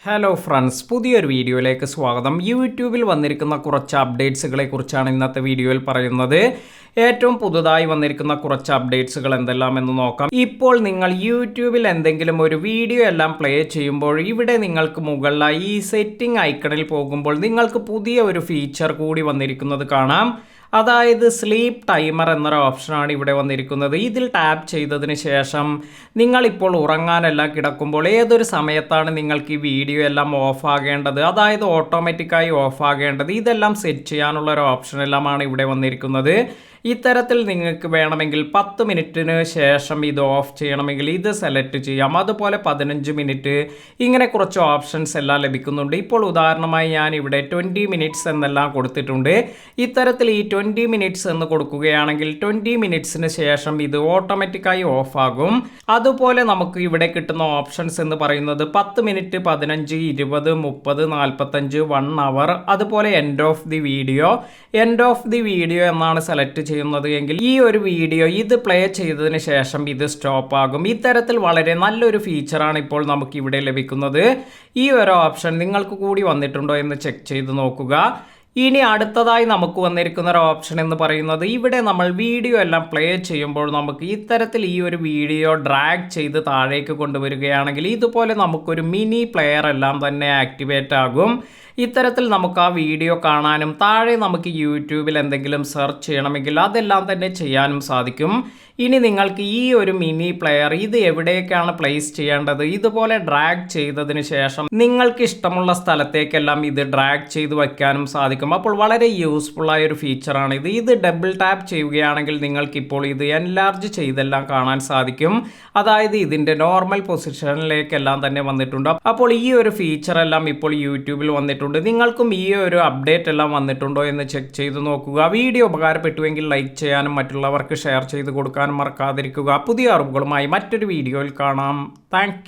Hello friends, പുതിയൊരു വീഡിയോയിലേക്ക് സ്വാഗതം. യൂട്യൂബിൽ വന്നിരിക്കുന്ന കുറച്ച് അപ്ഡേറ്റ്സുകളെ കുറിച്ചാണ് ഇന്നത്തെ വീഡിയോയിൽ പറയുന്നത്. ഏറ്റവും പുതുതായി വന്നിരിക്കുന്ന കുറച്ച് അപ്ഡേറ്റ്സുകൾ എന്തെല്ലാമെന്ന് നോക്കാം. ഇപ്പോൾ നിങ്ങൾ യൂട്യൂബിൽ എന്തെങ്കിലും ഒരു വീഡിയോ എല്ലാം പ്ലേ ചെയ്യുമ്പോൾ ഇവിടെ നിങ്ങൾക്ക് മുകളിലായി ഈ സെറ്റിംഗ് ഐക്കണിൽ പോകുമ്പോൾ നിങ്ങൾക്ക് പുതിയ ഒരു ഫീച്ചർ കൂടി വന്നിരിക്കുന്നത് കാണാം. അതായത് സ്ലീപ്പ് ടൈമർ എന്നൊരു ഓപ്ഷനാണ് ഇവിടെ വന്നിരിക്കുന്നത്. ഇതിൽ ടാപ്പ് ചെയ്തതിന് ശേഷം നിങ്ങളിപ്പോൾ ഉറങ്ങാനെല്ലാം കിടക്കുമ്പോൾ ഏതൊരു സമയത്താണ് നിങ്ങൾക്ക് ഈ വീഡിയോ എല്ലാം ഓഫ് ആകേണ്ടത്, അതായത് ഓട്ടോമാറ്റിക്കായി ഓഫ് ആകേണ്ടത്, ഇതെല്ലാം സെറ്റ് ചെയ്യാനുള്ള ഒരു ഓപ്ഷൻ എല്ലാമാണ് ഇവിടെ വന്നിരിക്കുന്നത്. ഇത്തരത്തിൽ നിങ്ങൾക്ക് വേണമെങ്കിൽ 10 മിനിറ്റിന് ശേഷം ഇത് ഓഫ് ചെയ്യണമെങ്കിൽ ഇത് സെലക്ട് ചെയ്യാം. അതുപോലെ 15 മിനിറ്റ്, ഇങ്ങനെ കുറച്ച് ഓപ്ഷൻസ് എല്ലാം ലഭിക്കുന്നുണ്ട്. ഇപ്പോൾ ഉദാഹരണമായി ഞാൻ ഇവിടെ 20 മിനിറ്റ്സ് എന്നെല്ലാം കൊടുത്തിട്ടുണ്ട്. ഇത്തരത്തിൽ ഈ 20 മിനിറ്റ്സ് എന്ന് കൊടുക്കുകയാണെങ്കിൽ 20 മിനിറ്റ്സിന് ശേഷം ഇത് ഓട്ടോമാറ്റിക്കായി ഓഫ് ആകും. അതുപോലെ നമുക്ക് ഇവിടെ കിട്ടുന്ന ഓപ്ഷൻസ് എന്ന് പറയുന്നത് 10 മിനിറ്റ്, 15, 20, 30, 45, 1 അവർ, അതുപോലെ end of the video. End of the video എന്നാണ് സെലക്ട് ചെയ്യുന്നത് എങ്കിൽ ഈ ഒരു വീഡിയോ ഇത് പ്ലേ ചെയ്തതിന് ശേഷം ഇത് സ്റ്റോപ്പ് ആകും. ഇത്തരത്തിൽ വളരെ നല്ലൊരു ഫീച്ചറാണ് ഇപ്പോൾ നമുക്ക് ഇവിടെ ലഭിക്കുന്നത്. ഈ ഒരു ഓപ്ഷൻ നിങ്ങൾക്ക് കൂടി വന്നിട്ടുണ്ടോ എന്ന് ചെക്ക് ചെയ്ത് നോക്കുക. ഇനി അടുത്തതായി നമുക്ക് വന്നിരിക്കുന്ന ഒരു ഓപ്ഷൻ എന്ന് പറയുന്നത് ഇവിടെ നമ്മൾ വീഡിയോ എല്ലാം പ്ലേ ചെയ്യുമ്പോൾ നമുക്ക് ഇത്തരത്തിൽ ഈ ഒരു വീഡിയോ ഡ്രാഗ് ചെയ്ത് താഴേക്ക് കൊണ്ടുവരികയാണെങ്കിൽ ഇതുപോലെ നമുക്കൊരു മിനി പ്ലെയർ എല്ലാം തന്നെ ആക്ടിവേറ്റ് ആകും. ഇത്തരത്തിൽ നമുക്ക് ആ വീഡിയോ കാണാനും താഴെ നമുക്ക് യൂട്യൂബിൽ എന്തെങ്കിലും സെർച്ച് ചെയ്യണമെങ്കിൽ അതെല്ലാം തന്നെ ചെയ്യാനും സാധിക്കും. ഇനി നിങ്ങൾക്ക് ഈ ഒരു മിനി പ്ലെയർ ഇത് എവിടേക്കാണ് പ്ലേസ് ചെയ്യേണ്ടത്, ഇതുപോലെ ഡ്രാഗ് ചെയ്തതിന് ശേഷം നിങ്ങൾക്ക് ഇഷ്ടമുള്ള സ്ഥലത്തേക്കെല്ലാം ഇത് ഡ്രാഗ് ചെയ്ത് വയ്ക്കാനും സാധിക്കും. അപ്പോൾ വളരെ യൂസ്ഫുൾ ആയ ഒരു ഫീച്ചറാണ് ഇത്. ഇത് ഡബിൾ ടാപ്പ് ചെയ്യുകയാണെങ്കിൽ നിങ്ങൾക്കിപ്പോൾ ഇത് എൻലാർജ് ചെയ്തെല്ലാം കാണാൻ സാധിക്കും. അതായത് ഇതിൻ്റെ നോർമൽ പൊസിഷനിലേക്കെല്ലാം തന്നെ വന്നിട്ടുണ്ട്. അപ്പോൾ ഈ ഒരു ഫീച്ചർ എല്ലാം ഇപ്പോൾ യൂട്യൂബിൽ വന്നിട്ടുണ്ട്. നിങ്ങൾക്കും ഈ ഒരു അപ്ഡേറ്റ് എല്ലാം വന്നിട്ടുണ്ടോ എന്ന് ചെക്ക് ചെയ്ത് നോക്കുക. വീഡിയോ ഉപകാരപ്പെട്ടുവെങ്കിൽ ലൈക്ക് ചെയ്യാനും മറ്റുള്ളവർക്ക് ഷെയർ ചെയ്ത് കൊടുക്കാനും മറക്കാതിരിക്കുക. പുതിയ അറിവുകളുമായി മറ്റൊരു വീഡിയോയിൽ കാണാം. താങ്ക്